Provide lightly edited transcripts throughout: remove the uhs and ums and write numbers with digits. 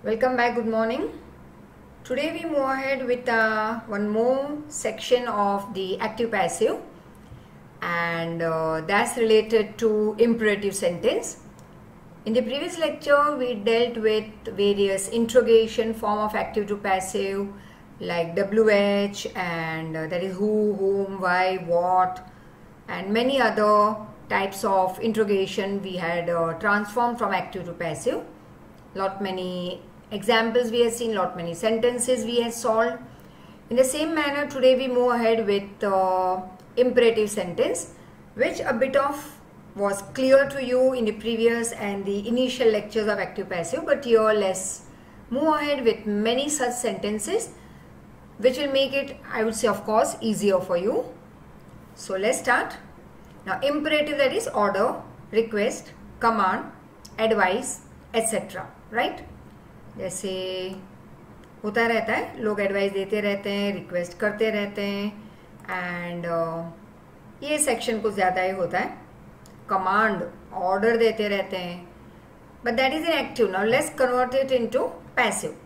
Welcome back, good morning. Today we move ahead with one more section of the active passive, and that's related to imperative sentence. In the previous lecture we dealt with various interrogation form of active to passive like WH and that is who, whom, why, what, and many other types of interrogation we had transformed from active to passive. Lot many examples we have seen, lot many sentences we have solved. In the same manner, today we move ahead with imperative sentence, which a bit of was clear to you in the previous and the initial lectures of active passive, but here let's move ahead with many such sentences which will make it, I would say, of course, easier for you. So let's start. Now imperative, that is order, request, command, advice, etc. right? जैसे होता रहता है, लोग advice देते रहते हैं, request करते रहते हैं, एंड ये सेक्शन कुछ ज़्यादा ही होता है. कमांड, ऑर्डर देते रहते हैं, but that is in active. Now let's convert it into passive.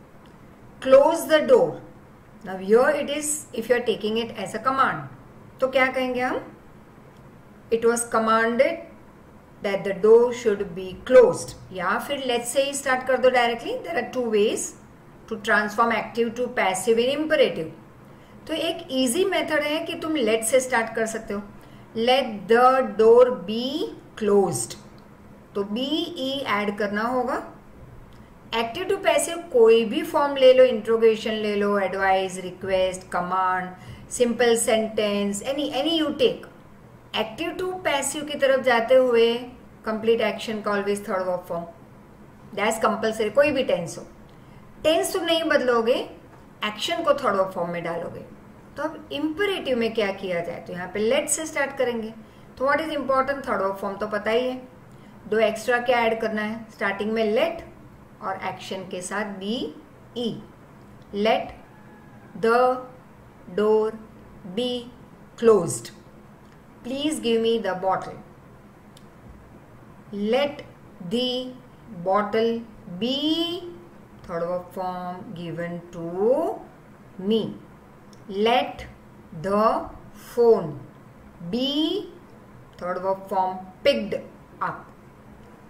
Close the door. Now here it is, if you are taking it as a command, तो क्या कहेंगे हम? It was commanded that the door should be closed. या फिर let's say start कर दो directly. There are two ways to transform active to passive in imperative. तो एक easy method है कि तुम let से start कर सकते हो. Let the door be closed. तो be add करना होगा. Active to passive कोई भी form ले लो, interrogation ले लो, advice, request, command, simple sentence, any you take. Active to passive की तरफ जाते हुए कंप्लीट एक्शन का always third verb form, that's compulsory. कोई भी टेंस हो, टेंस तुम नहीं बदलोगे, एक्शन को थर्ड वर्ब फॉर्म में डालोगे. तो अब इंपरेटिव में क्या किया जाए? तो यहाँ पे लेट से स्टार्ट करेंगे. तो what is important? Third verb form तो पता ही है. दो एक्स्ट्रा क्या ऐड करना है? स्टार्टिंग में लेट और एक्शन के साथ B E. Let the door be closed. Please give me the bottle. Let the bottle be third verb form given to me. Let the phone be third verb form picked up.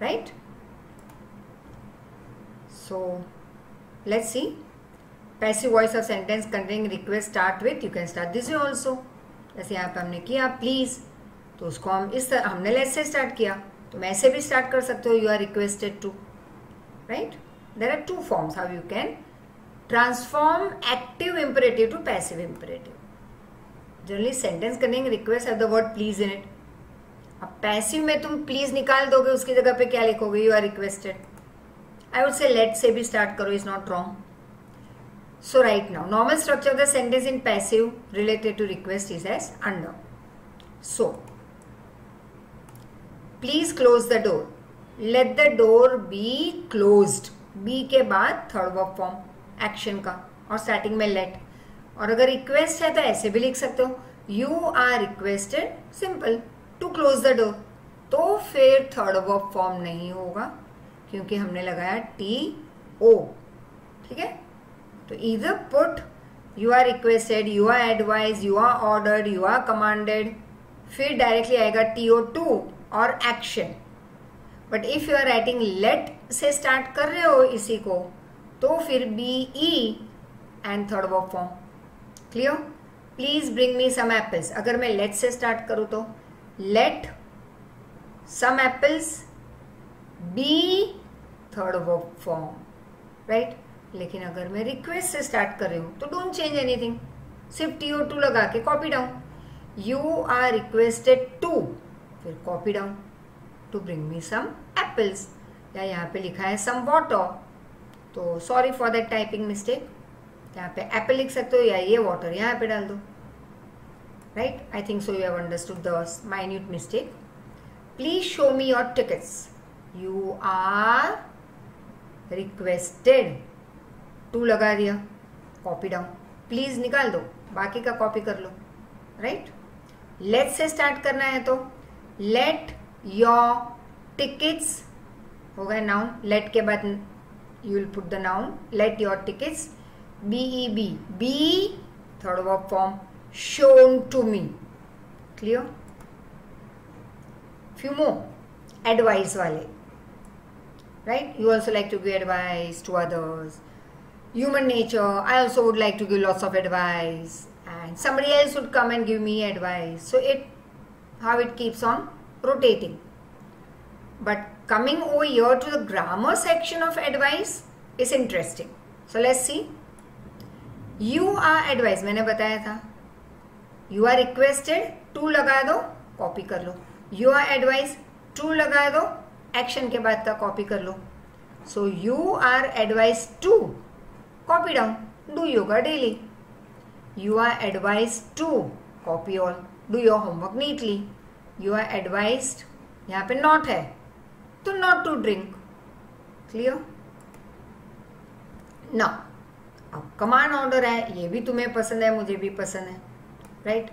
Right? So let's see. Passive voice of sentence containing request start with. You can start this way also. जैसे यहाँ पे हमने किया please, तो उसको हम इस तरह, हमने लेट से स्टार्ट किया, तो मैं ऐसे भी स्टार्ट कर सकते हो. You are requested to, right? There are two forms how you can transform active imperative to passive imperative. Generally sentence connecting request have the word please in it. अब पैसिव में तुम प्लीज निकाल दोगे, उसकी जगह पे क्या लिखोगे? You are requested. I would say let से भी स्टार्ट करो, is not wrong. So right now, normal structure of the sentence in passive related to request is as under. So, please close the door. Let the door be closed. Be के बाद third verb form action का, और starting में let. और अगर request है तो ऐसे भी लिख सकते हो. You are requested, simple, to close the door. तो फिर third verb form नहीं होगा क्योंकि हमने लगाया TO. ठीक है? तो either put you are requested, you are advised, you are ordered, you are commanded, फिर डायरेक्टली आएगा TO2 और action. But if you are writing let से स्टार्ट कर रहे हो इसी को, तो फिर BE and third verb form. Clear? Please bring me some apples. अगर मैं let से स्टार्ट करूं तो let some apples be third verb form, right? लेकिन अगर मैं रिक्वेस्ट से स्टार्ट कर रही हूं तो डोंट चेंज एनीथिंग, सिर्फ TO2 लगा के copy down. You are requested to, फिर copy down, to bring me some apples. या यहाँ पे लिखा है सम वाटर, तो sorry for that typing mistake. यहाँ पे एप्पल लिख सकते हो या ये वाटर यहाँ पे डाल दो. Right? I think so you have understood the minute mistake. Please show me your tickets. You are requested, to लगा दिया, कॉपी डाउन. प्लीज निकाल दो, बाकी का कॉपी कर लो. राइट? लेट से स्टार्ट करना है तो लेट योर टिकट्स हो गए नाउन. लेट के बाद you will put the noun. Let your tickets BEB, be third verb form, shown to me. Clear? Few more. Advice wale. Right? You also like to give advice to others. Human nature, I also would like to give lots of advice. And somebody else would come and give me advice. So how it keeps on rotating. But coming over here to the grammar section of advice is interesting. So let's see. You are advised, मैंने बताया था. You are requested to लगा दो, copy कर लो. You are advised to लगा दो, action के बाद का कॉपी कर लो. So you are advised to, copy down, do yoga daily. You are advised to, copy all, do your homework neatly. You are advised, यहाँ पे not है, तो not to drink. Clear? Now, अब command order है, ये भी तुम्हें पसंद है, मुझे भी पसंद है, राइट?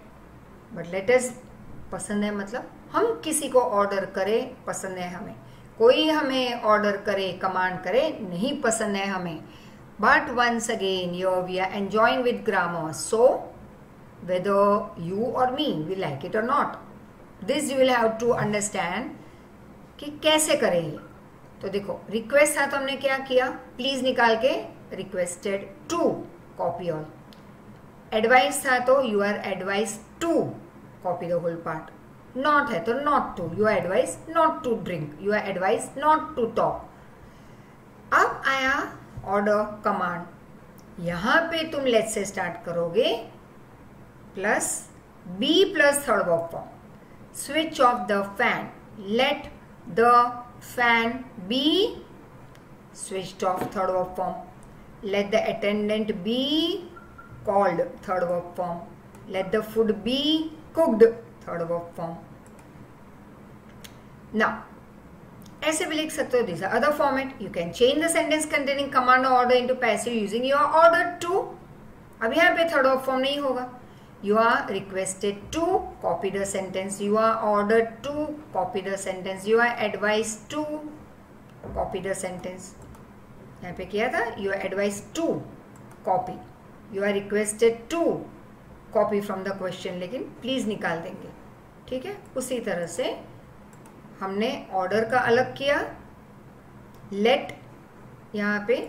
बट लेट अस, पसंद है मतलब हम किसी को ऑर्डर करें, पसंद है हमें. कोई हमें ऑर्डर करे, कमांड करे, नहीं पसंद है हमें. But once again here we are enjoying with grammar. So whether you or me we like it or not, this you will have to understand कि कैसे करें ये. तो देखो, रिक्वेस्ट था तो हमने क्या किया, प्लीज निकाल के requested to, copy all. Advice था तो you are advise to, copy the whole part. Not है तो not to, you are advise not to drink, you are advise not to talk. अब आया ऑर्डर, कमांड. यहां पे तुम लेट से स्टार्ट करोगे, plus be plus third verb form. Switch off the fan, let the fan be switched off, third verb form. Let the attendant be called, third verb form. Let the food be cooked, third verb form. Now ऐसे भी लिख सकते हो, these are other format. You can change the sentence containing command or order into passive using your order to. अब यहाँ पे third verb form नहीं होगा. You are requested to, copy the sentence. You are ordered to, copy the sentence. You are advised to, copy the sentence. यहाँ पे किया था, you are advised to, copy. You are requested to, copy from the question. लेकिन please निकाल देंगे, ठीक है? उसी तरह से हमने order का अलग किया, let यहाँ पे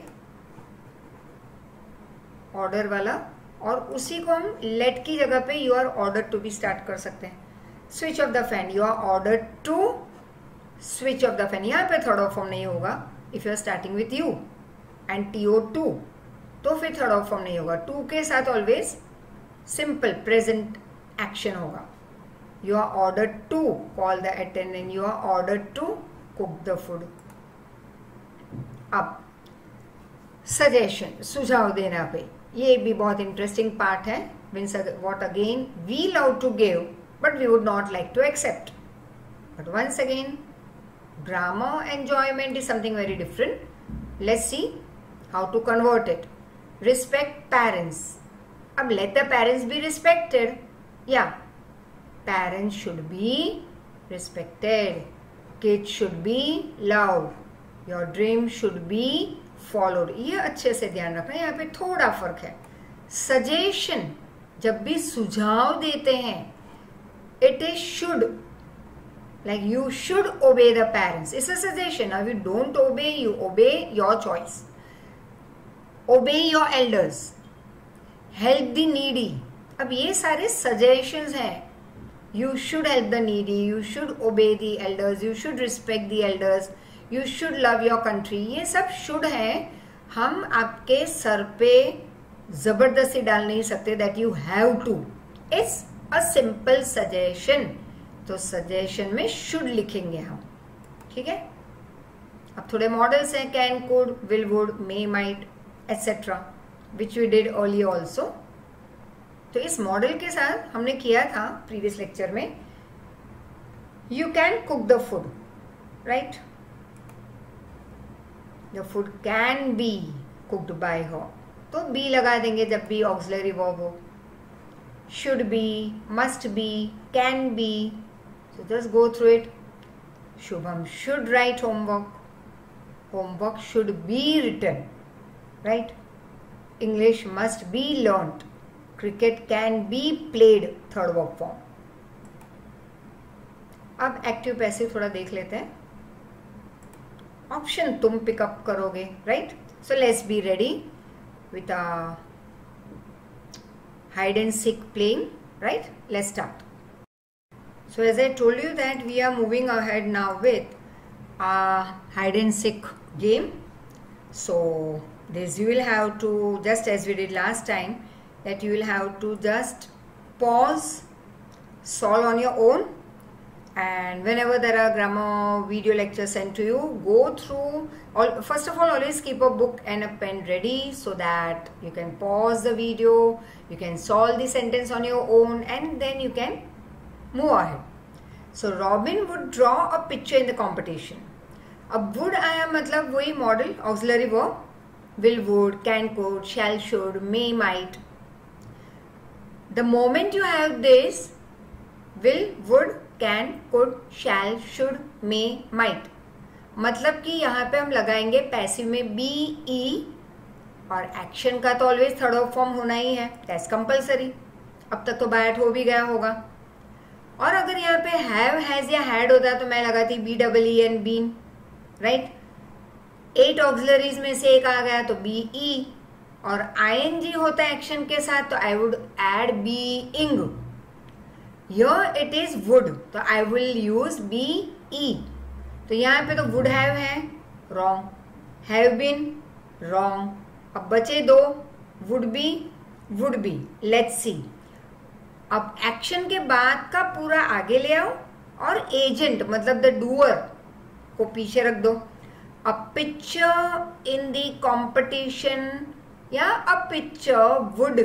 order वाला, और उसी को हम लेट की जगह पे यू आर ऑर्डर टू भी स्टार्ट कर सकते हैं. Switch off the fan, you are order to switch off the fan. यहाँ पे थर्ड ऑफ फॉर्म नहीं होगा. If you are starting with you and TO2 तो फिर थर्ड ऑफ फॉर्म नहीं होगा. टू के साथ ऑलवेज सिंपल प्रेजेंट एक्शन होगा. You are order to call the attendant, you are order to cook the food. अब सजेशन, सुझाव देना पे, ये भी बहुत इंटरेस्टिंग पार्ट है. Means what again we love to give but we would not like to accept. But once again grammar enjoyment is something very different. Let's see how to convert it. Respect parents. अब let the parents be respected, या parents should be respected. Kids should be loved. Your dream should be followed. ये अच्छे से ध्यान रखना, यहाँ पे थोड़ा फर्क है. सजेशन, जब भी सुझाव देते हैं, it is should, like you should obey the parents. It's a suggestion. अब you don't obey, you obey your choice. Obey your elders, help the needy. अब ये सारे सजेशंस हैं. You should help the needy, you should obey the elders, you should respect the elders, you should love your country. ये सब should है. हम आपके sir पे जबरदस्ती डाल नहीं सकते that you have to. It's a simple suggestion. तो सजेशन में शुड लिखेंगे हम, ठीक है? अब थोड़े मॉडल्स हैं, can, could, will, would, may, might etcetera, which we did earlier also. तो इस मॉडल के साथ हमने किया था प्रीवियस लेक्चर में, you can cook the food, right? The food can be cooked by her. तो be लगा देंगे जब भी auxiliary verb हो. Should be, must be, can be. So just go through it. Shubham should write homework. Homework should be written, right? English must be learnt. Cricket can be played, third verb form. अब active passive थोड़ा देख लेते हैं. Option तुम pickup करोगे, right? So let's be ready with a hide and seek playing, right? Let's start. So as I told you that we are moving ahead now with a hide and seek game. So this you will have to, just as we did last time, that you will have to just pause, solve on your own, and whenever there are grammar video lectures sent to you, go through first of all, always keep a book and a pen ready so that you can pause the video, you can solve the sentence on your own, and then you can move ahead. So Robin would draw a picture in the competition. अब would आया मतलब वही model auxiliary verb, will, would, can, could, shall, should, may, might. The moment you have this will, would, can, could, shall, should, may, might, मतलब कि यहाँ पे हम लगाएंगे पैसिव में बी ई, और एक्शन का तो ऑलवेज थर्ड वर्ब फॉर्म होना ही है, दैट्स कंपलसरी. अब तक तो बायट हो भी गया होगा. और अगर यहाँ पे हैव, हैज या हैड होता तो मैं लगाती B double E N, been, right? 8 auxiliaries में से एक आ गया तो बी ई, और आईएनजी होता है एक्शन के साथ तो I would add being. Here it is would, तो I will use be. तो यहाँ पे तो would have है, wrong. Have been, wrong. अब बचे दो, would be. Let's see. अब एक्शन के बाद का पूरा आगे ले आओ और एजेंट मतलब द डूअर को पीछे रख दो. A picture in the competition या a picture would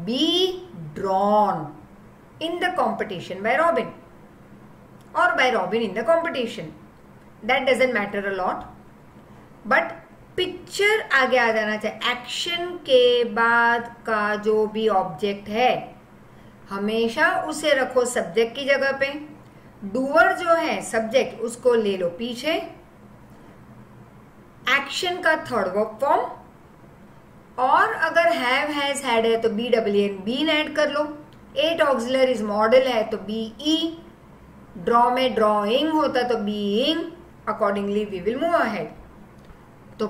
be drawn in the competition by Robin or by Robin in the competition. That doesn't matter a lot. But picture आगे आ जाना चाहिए. Action के बाद का जो भी ऑब्जेक्ट है हमेशा उसे रखो सब्जेक्ट की जगह पे. डूअर जो है सब्जेक्ट उसको ले लो पीछे. एक्शन का थर्ड वर्ब फॉर्म, और अगर हैव, हैज, हैड है तो B W N, been add कर लो. 8 ऑक्सिलरीज मॉडल है तो बी ई. ड्रॉ में ड्रॉइंग होता तो being. Accordingly we will move ahead. तो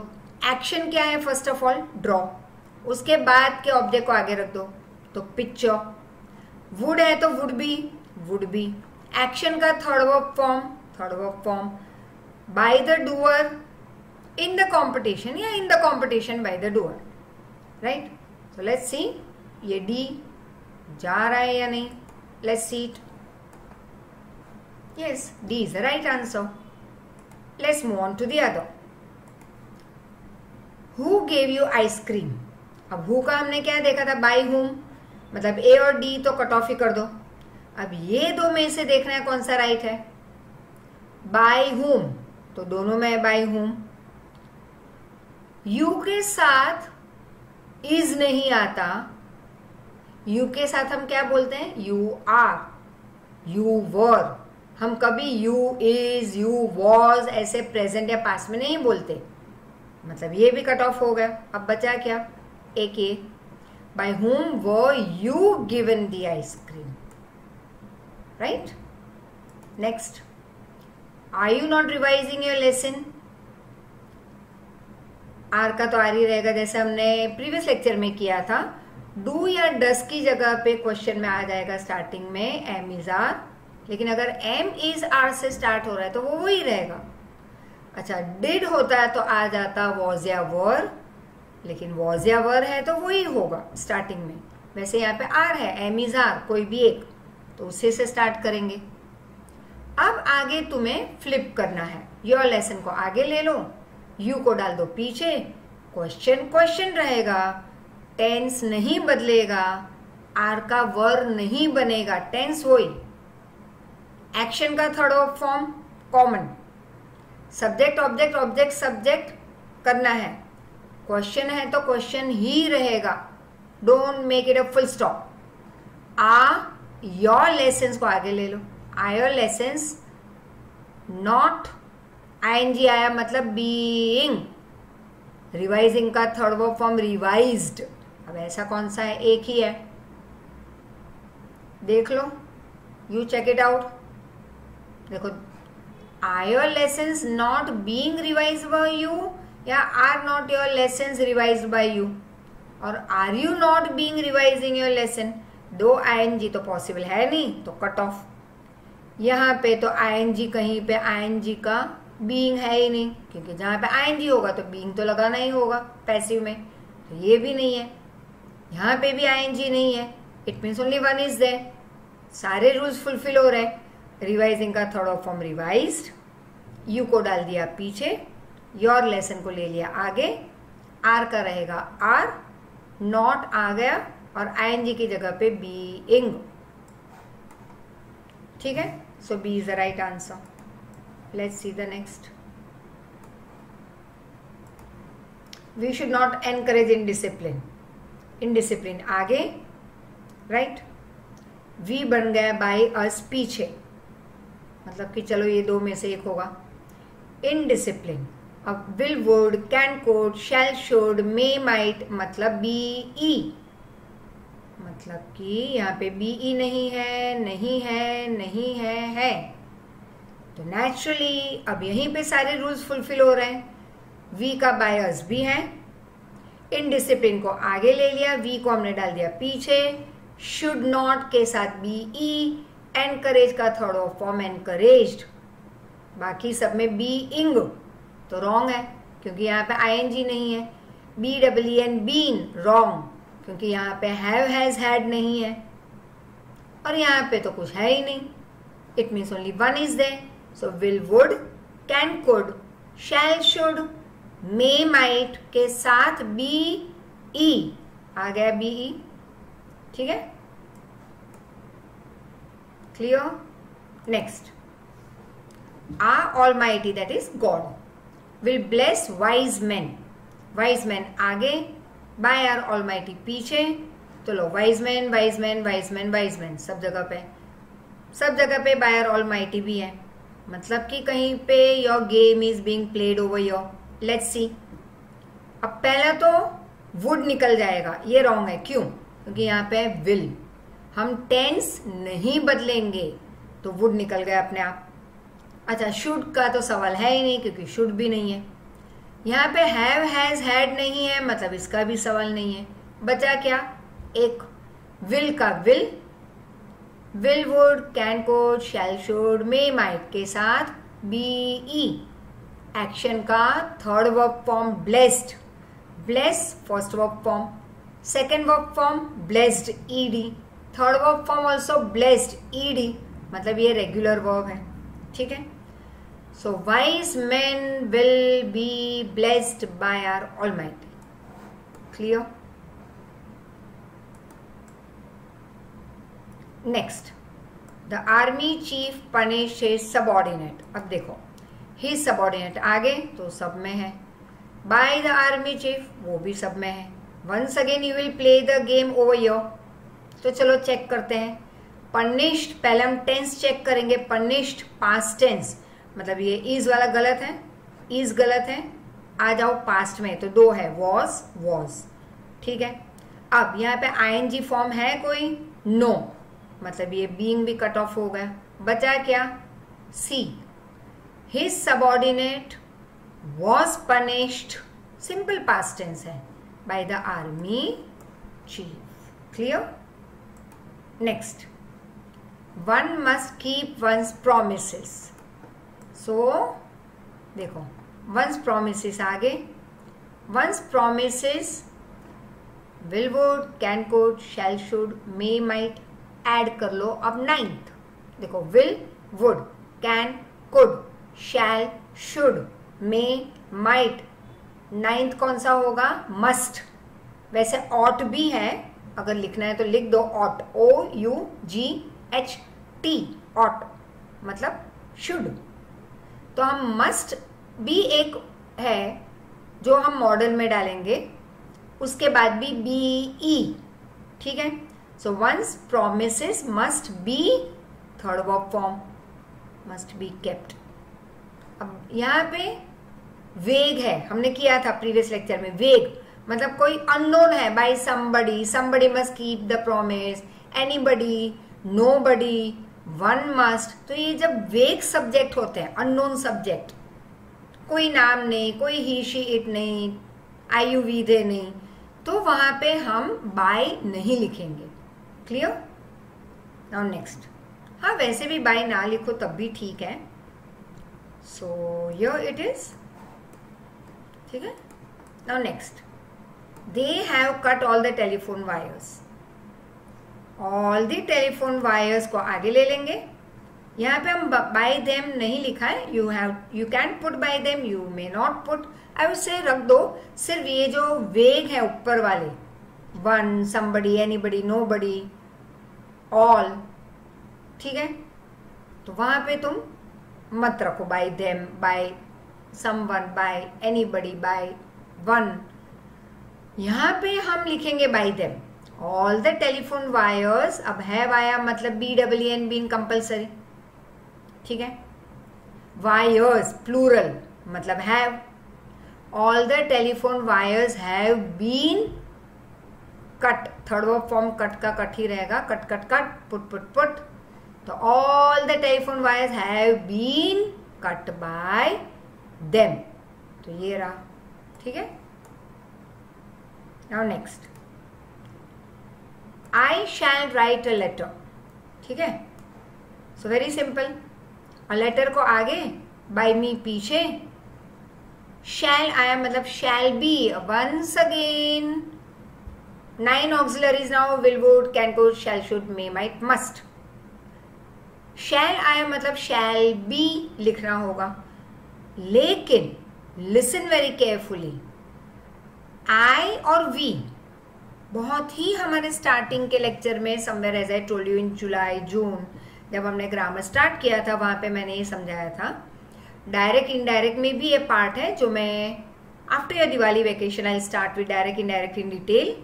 एक्शन क्या है? First of all draw. उसके बाद के ऑब्जेक्ट को आगे रख दो तो पिक्चर. वुड है तो वुड बी. एक्शन का third verb form by the doer in the competition या in the competition by the doer, right? So let's see ये डी जा रहा है या नहीं. Let's see it. Yes, D is the right answer. Let's move on to the other. Who gave you ice cream. अब who का हमने क्या देखा था? By whom. मतलब ए और डी तो कट ऑफ ही कर दो. अब ये दो में से देखना है कौन सा राइट है. बाय हुम तो दोनों में है बाय हुम. यू के साथ इज नहीं आता. यू के साथ हम क्या बोलते हैं? You are, you were. हम कभी यू इज, यू वॉज ऐसे प्रेजेंट या पास्ट में नहीं बोलते. मतलब ये भी कट ऑफ हो गया. अब बचा क्या? एक ये. By whom were you given the ice cream, right? Next, are you not revising your lesson. Are का तो आर ही रहेगा जैसे हमने प्रीवियस लेक्चर में किया था. डू या डस की जगह पे क्वेश्चन में आ जाएगा स्टार्टिंग में एम इज आर. लेकिन अगर एम इज आर से स्टार्ट हो रहा है तो वो वही रहेगा. अच्छा, डिड होता है तो आ जाता वॉज या वर. लेकिन वॉज या वर है तो वही होगा स्टार्टिंग में. वैसे यहाँ पे आर है, एम इज आर, कोई भी एक, तो उसी से स्टार्ट करेंगे. अब आगे तुम्हें फ्लिप करना है. योर लेसन को आगे ले लो, यू को डाल दो पीछे. क्वेश्चन रहेगा, टेंस नहीं बदलेगा, आर का वर नहीं बनेगा, टेंस वही. एक्शन का third verb form common. Subject object, object subject करना है. क्वेश्चन है तो क्वेश्चन ही रहेगा. Don't make it a full stop. Are your lessons को आगे ले लो. Are your lessons not ING आया मतलब बीइंग, रिवाइजिंग का थर्ड वर्ब फॉर्म रिवाइज्ड। अब ऐसा कौन सा है, एक ही है, देख लो, यू चेक इट आउट। देखो, are your lessons not being revised by you या are not your lessons revised by you, और are you not being revising your lesson. दो आईएनजी तो पॉसिबल है नहीं, तो कट ऑफ। यहाँ पे तो आईएनजी, कहीं पे आईएनजी का बीइंग है ही नहीं, क्योंकि जहां पे आईएनजी होगा तो बीइंग तो लगाना ही होगा पैसिव में, तो ये भी नहीं है। यहाँ पे भी आईएनजी नहीं है, it means only one is there. सारे रूल्स फुलफिल हो रहे हैं। रिवाइजिंग का थर्ड फॉर्म रिवाइज्ड, यू को डाल दिया पीछे, योर लेसन को ले लिया आगे, आर का रहेगा आर, नॉट आ गया और आईएनजी की जगह पे बीइंग। ठीक है, so B is the right answer. Let's see the next. We should not encourage indiscipline. Indiscipline आगे, राइट। वी बन गया बाय अस पीछे, मतलब कि चलो ये दो में से एक होगा। इनडिसिप्लिन, अब will, would, can, could, shall, should, may, might, मतलब बीई, मतलब कि यहाँ पे बीई नहीं है, नहीं है, नहीं है, तो नेचुरली अब यहीं पे सारे रूल्स फुलफिल हो रहे हैं। वी का बाय अस भी है, इनडिसिप्लिन को आगे ले लिया, वी को हमने डाल दिया पीछे, शुड नॉट के साथ बीई, एनकरेज का थर्ड फॉर्म एनकरेज्ड, बाकी सब में बीइंग तो रॉन्ग है क्योंकि यहाँ पे आईएनजी नहीं है। BEEN बीन रॉन्ग क्योंकि यहाँ पे हैव, हैज, हैड नहीं है, और यहाँ पे तो कुछ है ही नहीं, it means only one is there. So will, would, can, could, shall, should, may, might के साथ बीई आ गया, बीई। ठीक है, clear. Next, our Almighty that is God will bless wise man. Wise man आगे, बाय आर ऑलमाइटी पीछे, तो लो wise man, wise man, wise man, wise man, सब जगह पे बाय आर ऑलमाइटी भी है, मतलब कि कहीं पे your game is being played over your. Let's see. अब पहला तो वुड निकल जाएगा, ये रॉन्ग है, क्यों? क्योंकि यहाँ पे विल, हम टेंस नहीं बदलेंगे तो वुड निकल गया अपने आप। अच्छा, शुड का तो सवाल है ही नहीं क्योंकि शुड भी नहीं है। यहाँ पे हैव, हैज, हैड नहीं है, मतलब इसका भी सवाल नहीं है। बचा क्या? एक विल का will, will, would, can, could, shall, should, may, might के साथ बीई। एक्शन का third verb form blessed, bless first verb form, second verb form blessed ED, third verb form also blessed ED, मतलब ये regular verb है। ठीक है, so wise man will be blessed by our Almighty. Clear. Next, the army chief punish his subordinate. अब देखो, his subordinate आगे तो सब में है, बाय द आर्मी चीफ वो भी सब में है। Once again you will play the game over your. तो चलो चेक करते हैं। पनिश्ड, पहले हम टेंस चेक करेंगे। पनिश्ड पास्ट टेंस, मतलब ये इज वाला गलत है, इज गलत है, आ जाओ पास्ट में, तो दो है, वॉज, वॉज। ठीक है, अब यहाँ पे आईएनजी फॉर्म है कोई? नो, मतलब ये बीइंग भी कट ऑफ हो गया। बचा क्या? See, his subordinate was punished, simple past tense है, by the army chief. Clear. Next, one must keep one's promises. So देखो, वंस प्रोमिसेस आगे, one's promises will, would, can, could, shall, should, may, might, add कर लो अब ninth. देखो, will, would, can, could, shall, should, may, might, ninth कौन सा होगा? Must. वैसे ऑट भी है, अगर लिखना है तो लिख दो ऑट, OUGHT, ऑट मतलब शुड। तो हम मस्ट भी एक है जो हम मॉडल में डालेंगे, उसके बाद भी BE। ठीक है, so once promises must be, third verb form, must be kept. अब यहाँ पे वेग है, हमने किया था प्रीवियस लेक्चर में। वेग मतलब कोई अननोन है, by somebody, somebody must keep the promise, anybody, nobody, one must. तो ये जब वेग सब्जेक्ट होते हैं, अननोन सब्जेक्ट, कोई नाम नहीं, कोई ही शी इट नहीं, आई यू वी दे नहीं, तो वहां पे हम बाय नहीं लिखेंगे। क्लियर? Now next. हाँ, वैसे भी बाय ना लिखो तब भी ठीक है। So here it is. ठीक है। Now next, they have cut all the telephone wires. All the telephone wires को आगे ले लेंगे। यहाँ पे हम बाय देम नहीं लिखा है, you can put buy them, you may not put, I would से रख दो। सिर्फ ये जो वेग है ऊपर वाले, one, somebody, anybody, nobody, all, ठीक है, तो वहां पे तुम मत रखो by them, by someone, by anybody, by one. यहां पे हम लिखेंगे by them. All the telephone wires, अब है वाया मतलब BEEN बीन कंपल्सरी। ठीक है। वायर्स प्लूरल मतलब have. All the telephone wires have been cut, third verb form cut का कट ही रहेगा, cut cut cut, put put put. तो all the telephone wires have been cut by them, तो ये रहा। ठीक है। Now next, I shall write a letter. ठीक है। So very simple, a letter को आगे, बाय मी पीछे, शैल आया मतलब shall be. Once again 9 auxiliaries now, will, would, can, could, shall, should, may, might, must. Shall आया मतलब shall B लिखना होगा, लेकिन लिसन वेरी केयरफुली, आई और वी बहुत ही हमारे स्टार्टिंग के लेक्चर में, somewhere as I told you in July June, जब हमने ग्रामर स्टार्ट किया था, वहां पे मैंने ये समझाया था। डायरेक्ट इनडायरेक्ट में भी ये पार्ट है जो मैं after your Diwali vacation I start with direct indirect in detail.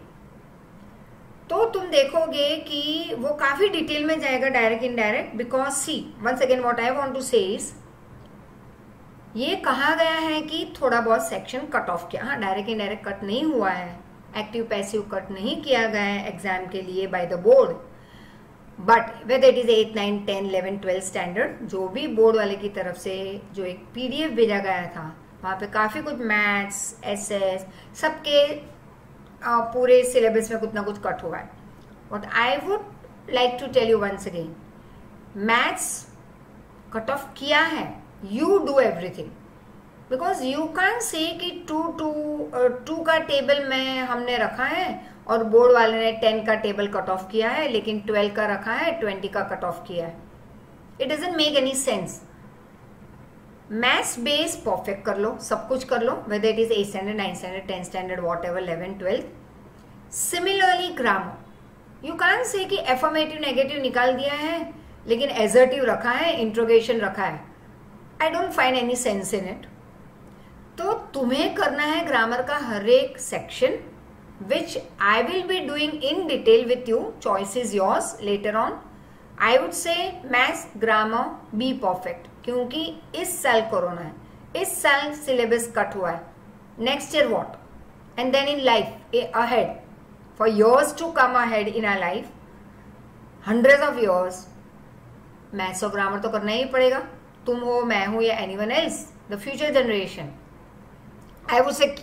तो तुम देखोगे कि वो काफी डिटेल में जाएगा direct indirect, because see once again what I want to say is, ये कहा गया है कि थोड़ा बहुत सेक्शन कट ऑफ किया। हाँ, डायरेक्ट इनडायरेक्ट कट नहीं हुआ है, एक्टिव पैसिव कट नहीं किया गया है एग्जाम के लिए by the board, but whether it is 8, 9, 10, 11, 12 standard, जो भी बोर्ड वाले की तरफ से जो एक PDF भेजा गया था, वहां पे काफी कुछ मैथ्स, एसएस, सबके पूरे सिलेबस में कुछ ना कुछ कट हुआ है। But I would like to tell you once again, maths cut off किया है, you do everything, because you can say कि 2 का टेबल में हमने रखा है और बोर्ड वाले ने 10 का टेबल कट ऑफ किया है, लेकिन 12 का रखा है, 20 का कट ऑफ किया है। It doesn't make any sense. Maths base perfect कर लो, सब कुछ कर लो, whether it is 8 standard, 9 standard, 10 standard, whatever, 11, 12। Similarly grammar, you can say कि एफर्मेटिव नेगेटिव निकाल दिया है, लेकिन एजर्टिव रखा है, इंट्रोगेशन रखा है। I don't find any sense in it. तो तुम्हें करना है ग्रामर का हर एक section, which I will be doing in detail with you. Choice is yours later on. I would say maths, grammar, be perfect. क्योंकि इस साल कोरोना है, इस साल सिलेबस कट हुआ है। Next year what? And then in life ahead, for years to come ahead in our life, hundreds of years, maths और grammar तो करना ही पड़ेगा। तुम हो, मैं हूं या anyone else, the future generation. I would say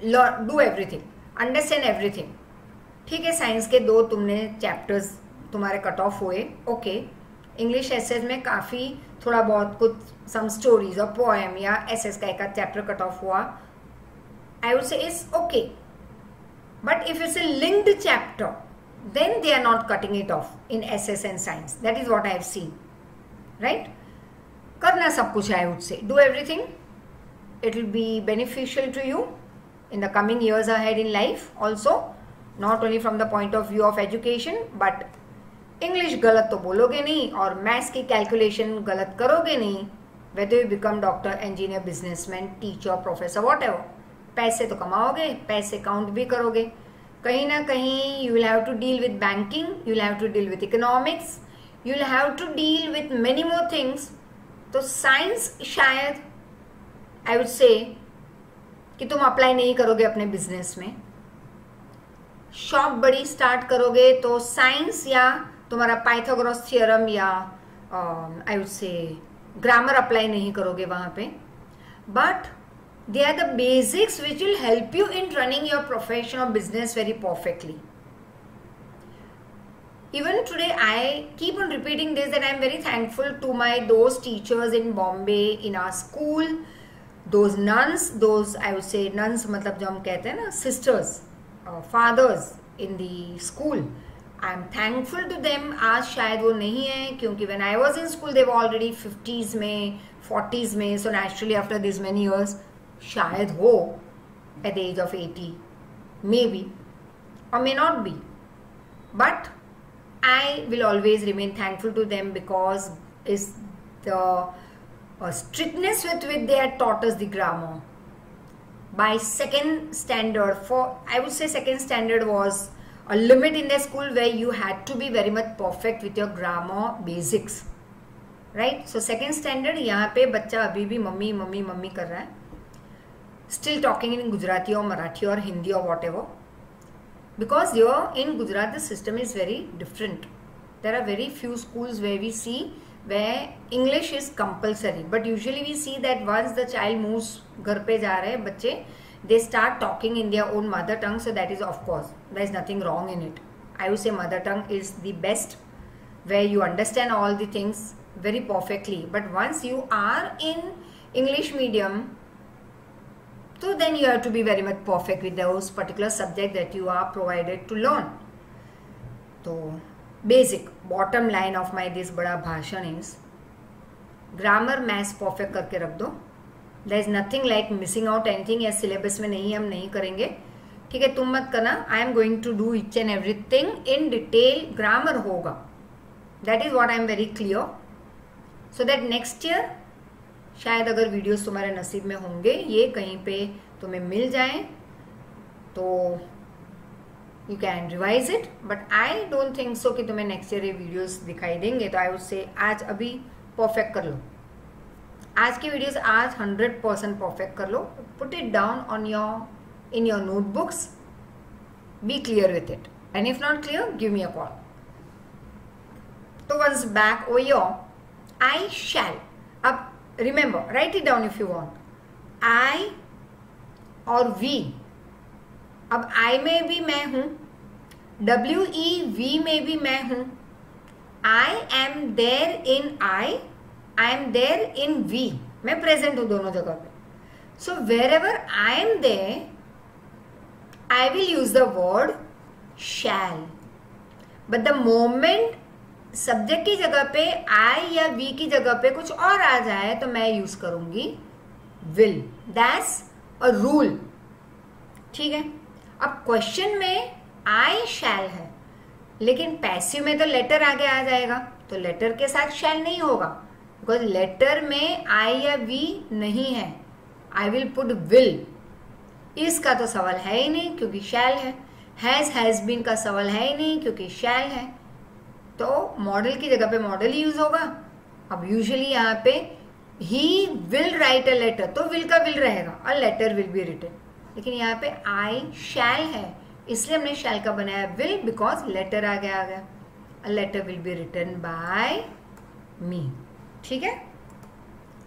do everything, understand everything. ठीक है। साइंस के 2 तुमने चैप्टर्स तुम्हारे कट ऑफ हुए, ओके। इंग्लिश एसएस में काफी थोड़ा बहुत कुछ सम स्टोरीज और पोएम या एसएस का एक चैप्टर कट ऑफ हुआ, आई वुड से is okay. But if it's a linked chapter, then they are not cutting it off in SS and science. That is what I have seen, right. करना सब कुछ, I would say do everything, it will be beneficial to you in the coming years ahead in life also, not only from the point of view of education, but English गलत तो बोलोगे नहीं और maths की calculation गलत करोगे नहीं, whether you become doctor, engineer, businessman, teacher, professor, whatever, पैसे तो कमाओगे, पैसे काउंट भी करोगे। कहीं ना कहीं you will have to deal with banking, you will have to deal with economics, you will have to deal with many more things। तो science शायद आई वुड से कि तुम अप्लाई नहीं करोगे अपने बिजनेस में, शॉप बड़ी स्टार्ट करोगे तो साइंस या तुम्हारा पाइथागोरस थ्योरम या I would say grammar apply नहीं करोगे वहां पे, but they are the basics which will help you in running your profession और business very perfectly. Even today I keep on repeating this, that I am very thankful to those teachers in Bombay in our school, those nuns, those I would say nuns मतलब जो हम कहते हैं ना sisters, fathers in the school. I am thankful to them. आज शायद वो नहीं है क्योंकि when I was in school they were already 50s में 40s में, so naturally after this many years शायद हो at the age of 80 maybe or may not be, but I will always remain thankful to them because is the strictness with which they had taught us the grammar. By second standard, for I would say second standard was a limit in the school where you had to be very much perfect with your grammar basics, right? So second standard यहाँ पे बच्चा अभी भी mummy mummy mummy कर रहा है, still talking in Gujarati or Marathi or Hindi or whatever. Because here in Gujarat the system is very different. There are very few schools where we see where English is compulsory, but usually we see that once the child moves, घर पे जा रहे बच्चे, they start talking in their own mother tongue. So that is, of course, there is nothing wrong in it. I would say mother tongue is the best, where you understand all the things very perfectly. But once you are in English medium, so then you have to be very much perfect with those particular subject that you are provided to learn. So basic bottom line of my this बड़ा भाषण is grammar maths perfect करके रख दो. There is nothing like missing out anything. या syllabus में नहीं, हम नहीं करेंगे, ठीक है, तुम मत करना. I am going to do each and everything in detail. grammar होगा, that is what I am very clear, so that next year शायद अगर वीडियोस तुम्हारे नसीब में होंगे, ये कहीं पे तुम्हें मिल जाए तो you can revise it, but I don't think so कि तुम्हें नेक्स्ट ईयर ये वीडियोस दिखाई देंगे. तो आई वुड से आज अभी परफेक्ट कर लो, आज की वीडियोस आज 100% परफेक्ट कर लो. Put it down on your in your notebooks, be clear with it, and if not clear give me a call. तो once back over your I shall. अब remember, write it down if you want. I और we. अब I में भी मैं हूं, we में भी मैं हूं. I am there in I am there in we. मैं present हूं दोनों जगह पे. So wherever I am there, I will use the word shall. But the moment subject की जगह पे आई या वी की जगह पे कुछ और आ जाए तो मैं यूज करूंगी विल. दैट्स अ रूल, ठीक है. अब क्वेश्चन में आई शैल है, लेकिन पैसिव में तो लेटर आगे आ जाएगा, तो लेटर के साथ शैल नहीं होगा, बिकॉज लेटर में आई या वी नहीं है. I will put will. इसका तो सवाल है ही नहीं क्योंकि शैल है. हैज बीन का सवाल है ही नहीं क्योंकि शैल है. तो मॉडल की जगह पे मॉडल ही यूज होगा. अब यूजुअली यहाँ पे ही विल राइट अ लेटर, तो विल का विल रहेगा, a letter will be written. लेकिन यहाँ पे आई शैल है, इसलिए हमने शैल का बनाया विल, बिकॉज लेटर आ गया. A letter will be written by me, ठीक है.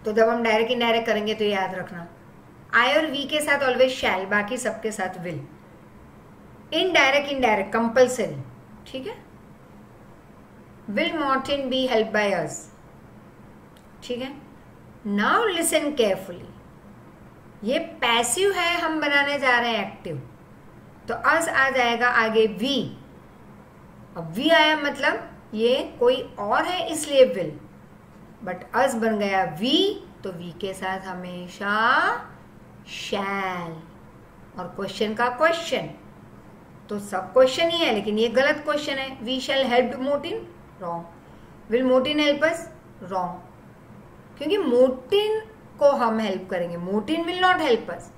तो जब हम डायरेक्ट इनडायरेक्ट करेंगे तो याद रखना, आई और वी के साथ ऑलवेज शैल, बाकी सबके साथ विल. इनडायरेक्ट कंपल्सरी, ठीक है. Will Martin be helped by us? ठीक है. Now listen carefully. ये पैसिव है, हम बनाने जा रहे हैं एक्टिव, तो अस आ जाएगा आगे वी. अब वी आया मतलब ये कोई और है इसलिए विल, बट अस बन गया वी, तो वी के साथ हमेशा शैल. और क्वेश्चन का क्वेश्चन तो सब क्वेश्चन ही है, लेकिन ये गलत क्वेश्चन है. We shall help Motin, wrong. Will Motin help us, wrong, क्योंकि मोटिन को हम हेल्प करेंगे, Motin will not help us.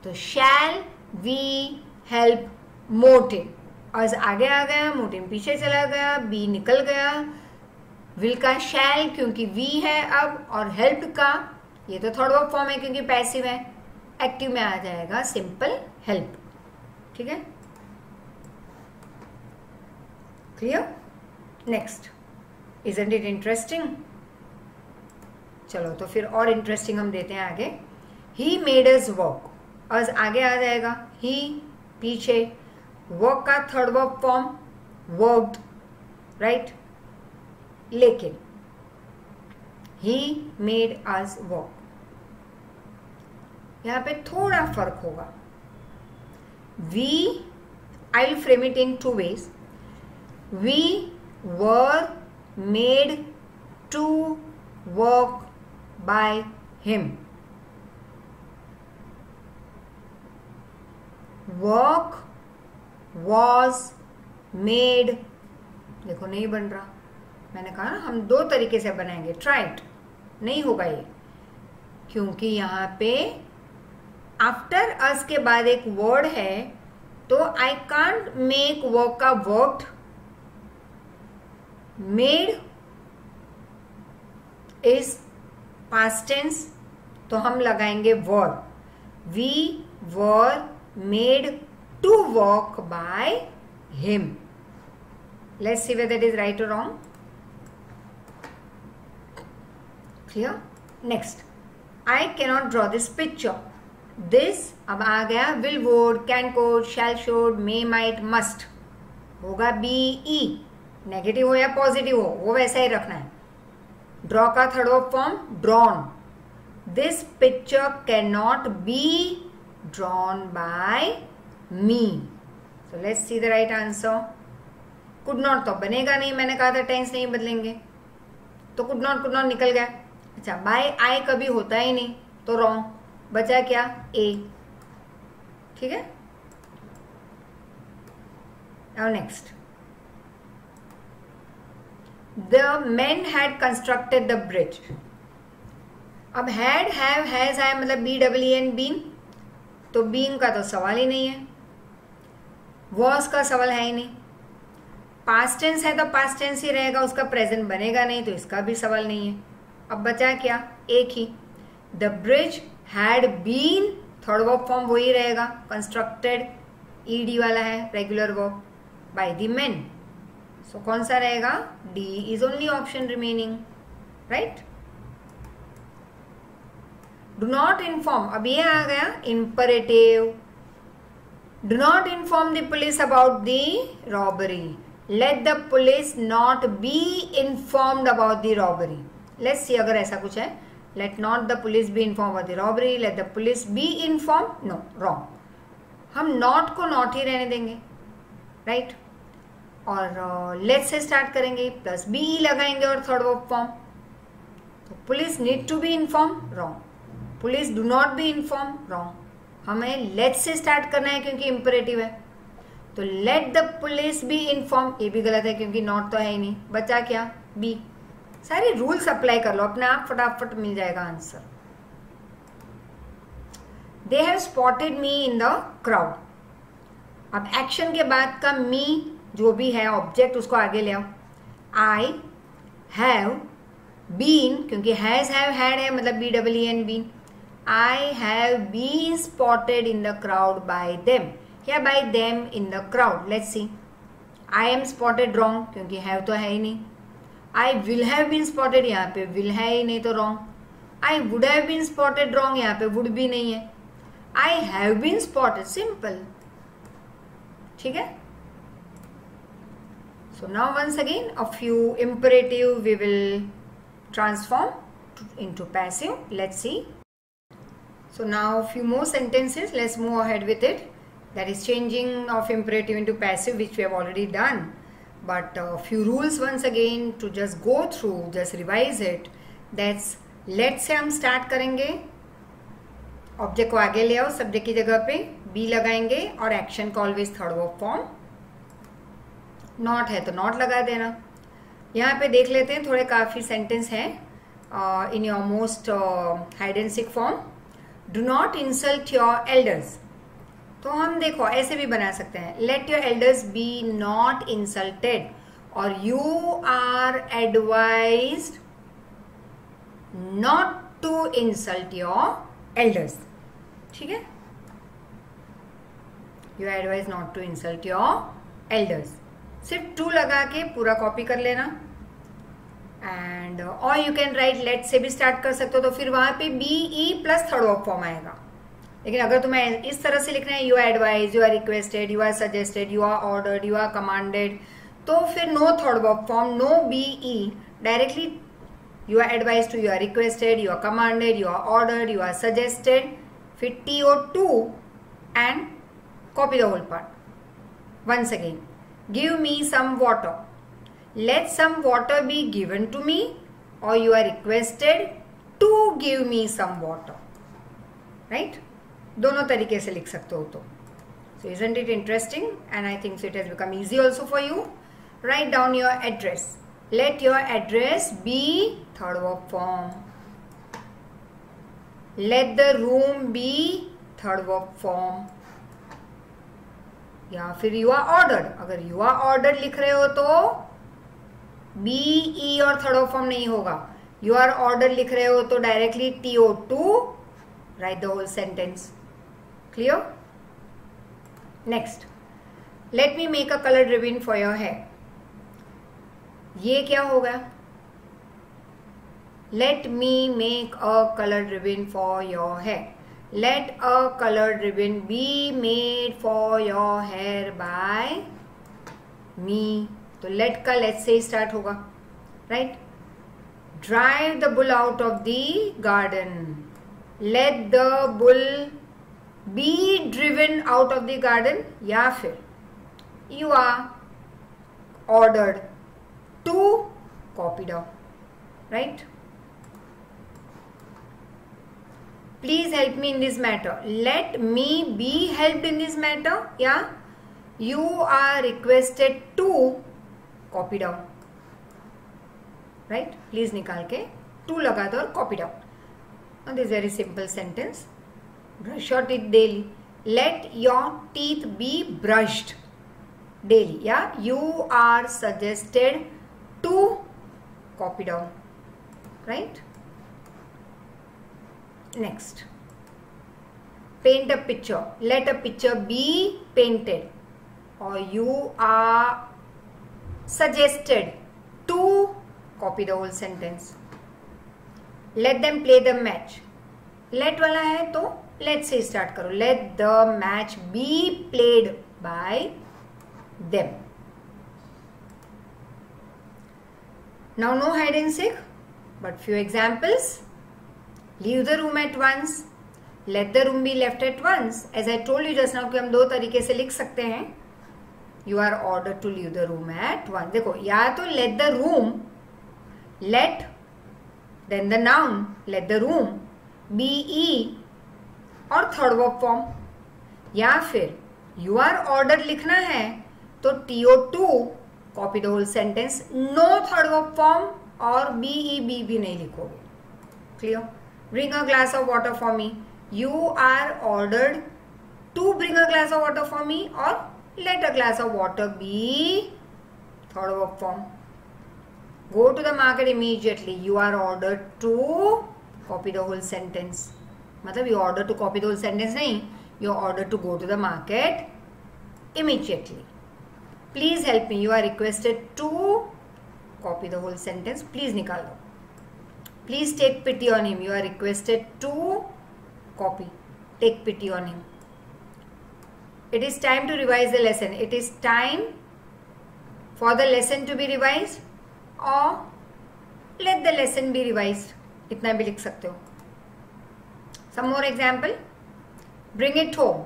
तो shall we help Motin. Us आगे आ गया, मोटिन पीछे चला गया, बी निकल गया. विल का शैल क्योंकि वी है अब, और हेल्प का ये तो थर्ड वर्ब फॉर्म है क्योंकि पैसिव है। एक्टिव में आ जाएगा सिंपल हेल्प। ठीक है, clear? Next, isn't it interesting? चलो तो फिर और इंटरेस्टिंग हम देते हैं आगे। ही मेड अस वॉक, अस आगे आ जाएगा, ही पीछे, वर्क का third verb form worked, right? लेकिन ही मेड अस वॉक, यहां पे थोड़ा फर्क होगा। We, I will frame it in two ways. We were made to work by him. Work was made, देखो नहीं बन रहा, मैंने कहा ना हम दो तरीके से बनाएंगे, ट्राई इट, नहीं होगा ये, क्योंकि यहां पे आफ्टर अस के बाद एक वर्ड है, तो आई कांट मेक वर्क का worked. Made is past tense, तो हम लगाएंगे were. We were made to work by him. Let's see whether it is right और wrong. Clear? Next, I cannot draw this picture. This अब आ गया will would, can could, shall should, may might, must, होगा B E, negative हो या positive हो वो वैसा ही रखना है। ड्रॉ का third verb form drawn. This picture can not be drawn by me. So let's see the right answer. Could not तो बनेगा नहीं, मैंने कहा था टेंस नहीं बदलेंगे, तो कुड नॉट निकल गया। अच्छा, बाय आई कभी होता ही नहीं, तो रॉन्ग, बचा क्या? ए। ठीक है, now next, the men had constructed the bridge। अब had, have, has आया मतलब BEEN बीन, तो बीइंग का तो सवाल ही नहीं है, was का सवाल है ही नहीं। पास्ट टेंस है तो पास्ट टेंस ही रहेगा, उसका प्रेजेंट बनेगा नहीं, तो इसका भी सवाल नहीं है। अब बचा क्या? एक ही, the bridge had been, third verb form वही रहेगा, कंस्ट्रक्टेड ईडी वाला है, regular verb, by the men. So कौन सा रहेगा? D is only option remaining, right? Do not inform, अब ये आ गया imperative. Do not inform the police about the robbery. Let the police not be informed about the robbery. Let's see अगर ऐसा कुछ है, let not the police be inform about the robbery, let the police be inform, no, wrong. हम not को not ही रहने देंगे, right? और लेट से स्टार्ट करेंगे, प्लस बी लगाएंगे और थर्ड वर्ब फॉर्म, तो police need to be inform, wrong. Police do not be inform, wrong. हमें लेट से स्टार्ट करना है क्योंकि इंपरेटिव है, तो let the police be inform, ये भी गलत है क्योंकि नॉट तो है ही नहीं, बचा क्या? बी। सारे रूल्स अप्लाई कर लो, अपने आप फटाफट मिल जाएगा answer. They have spotted me in the crowd. अब एक्शन के बाद का मी जो भी है ऑब्जेक्ट, उसको आगे ले आओ। आई हैव बीन, क्योंकि हैज, हैव, हैड है मतलब BEEN been. I have been spotted in the crowd by them, या by them in the crowd. Let's see, I am spotted, wrong, क्योंकि हैव तो है ही नहीं। I will have been spotted, यहाँ पे विल है ही नहीं, तो wrong. I would have been spotted, wrong, यहाँ पे वुड भी नहीं है। I have been spotted, simple. ठीक है, so now once again a few imperative we will transform into passive. Let's see. So now a few more sentences, let's move ahead with it. That is changing of imperative into passive, which we have already done, but a few rules once again to just go through, just revise it. That's let से हम start करेंगे, object को आगे ले आओ, subject की जगह पे बी लगाएंगे और एक्शन को always third verb form. Not है तो नॉट लगा देना। यहाँ पे देख लेते हैं, थोड़े काफी सेंटेंस हैं in your most hide and seek form. Do not insult your elders, तो हम देखो ऐसे भी बना सकते हैं, let your elders be not insulted, और you are advised not to insult your elders. ठीक है, you are advise not to insult your elders. सिर्फ टू लगा के पूरा कॉपी कर लेना. एंड और यू कैन राइट लेट से भी स्टार्ट कर सकते हो, तो फिर वहां पे B E plus third verb form आएगा. लेकिन अगर तुम्हें इस तरह से लिखना है, you are advise, you are requested, you are suggested, you are ordered, you are commanded, तो फिर no third verb form, no B E, directly you are advise to you are requested, you are commanded, you are ordered, you are suggested, फिर T O to and copy the whole part. Once again, give me some water. Let some water be given to me, or you are requested to give me some water. Right? दोनों तरीके से लिख सकते हो तो. So isn't it interesting? And I think so it has become easy also for you. Write down your address. Let your address be third verb form. Let the room be third verb form. या फिर you are ordered. अगर you are ordered लिख रहे हो तो B ई और third verb form नहीं होगा. यू आर ऑर्डर्ड लिख रहे हो तो directly T O to, write the whole sentence. Clear? Next, let me make a colour ribbon for your hair. ये क्या होगा? Let me make a colour ribbon for your hair. Let a colored ribbon be made for your hair by me. तो let का let's say start होगा, right? Drive the bull out of the garden. Let the bull be driven out of the garden. या फिर you are ordered to copy down, right? Please help me in this matter. Let me be helped in this matter. Yeah, you are requested to copy down. Right? Please निकाल के to लगा दो और copy down. Now this is very simple sentence. Brush your teeth daily. Let your teeth be brushed daily. Yeah, you are suggested to copy down. Right? Next, paint a picture. Let a picture be painted, or you are suggested to copy the whole sentence. Let them play the match. Let वाला है तो let से start करो. Let the match be played by them. Now no hide and seek, but few examples. Leave the room at once. Let the room be left at once. As I told you just now कि हम दो तरीके से लिख सकते हैं. You are ordered to leave the room at once. देखो, या तो let the room, let, then the noun, let the room, be और third verb form. या फिर you are ordered लिखना है तो TO2, copy the whole sentence, no third verb form और be भी नहीं लिखोगे. Clear? Bring a glass of water for me. You are ordered to bring a glass of water for me, or let a glass of water be third verb form. Go to the market immediately. You are ordered to copy the whole sentence. मतलब you ordered to copy the whole sentence नहीं, you are ordered to go to the market immediately. Please help me. You are requested to copy the whole sentence. Please निकाल दो. Please take pity on him. You are requested to copy. Take pity on him. It is time to revise the lesson. It is time for the lesson to be revised, or let the lesson be revised. इतना भी लिख सकते हो. Some more example. Bring it home.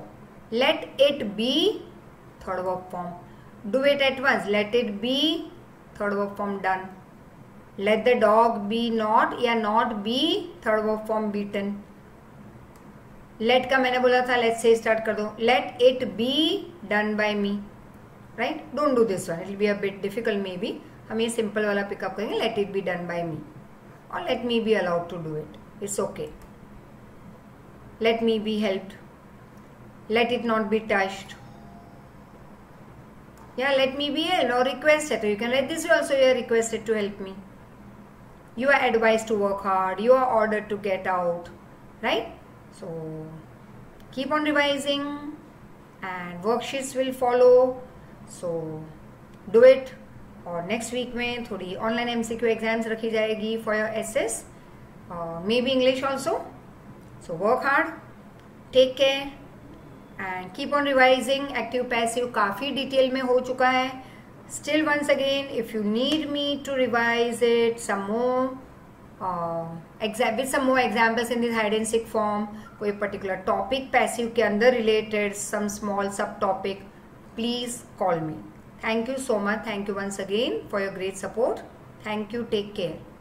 Let it be third verb form. Do it at once. Let it be third verb form done. Let the dog be not या not be third verb form beaten. Let का मैंने बोला था let से start कर दो. Let it be done by me. Right? Don't do this one. It will be a bit difficult maybe. हम ये simple वाला pick up करेंगे. Let it be done by me. Or let me be allowed to do it. It's okay. Let me be helped. Let it not be touched. Yeah, let me be helped or requested. So you can write this way also. You are requested to help me. you are advised to work hard, you are ordered to get out, right? So keep on revising and worksheets will follow, so do it. और next week में थोड़ी online MCQ exams रखी जाएगी for your SS, may be English also. So work hard, take care and keep on revising. Active passive काफ़ी detail में हो चुका है. Still once again, if you need me to revise it some more with some more examples in this hide and seek form, कोई particular topic passive के अंदर related, some small sub topic, please call me. Thank you so much. Thank you once again for your great support. Thank you. Take care.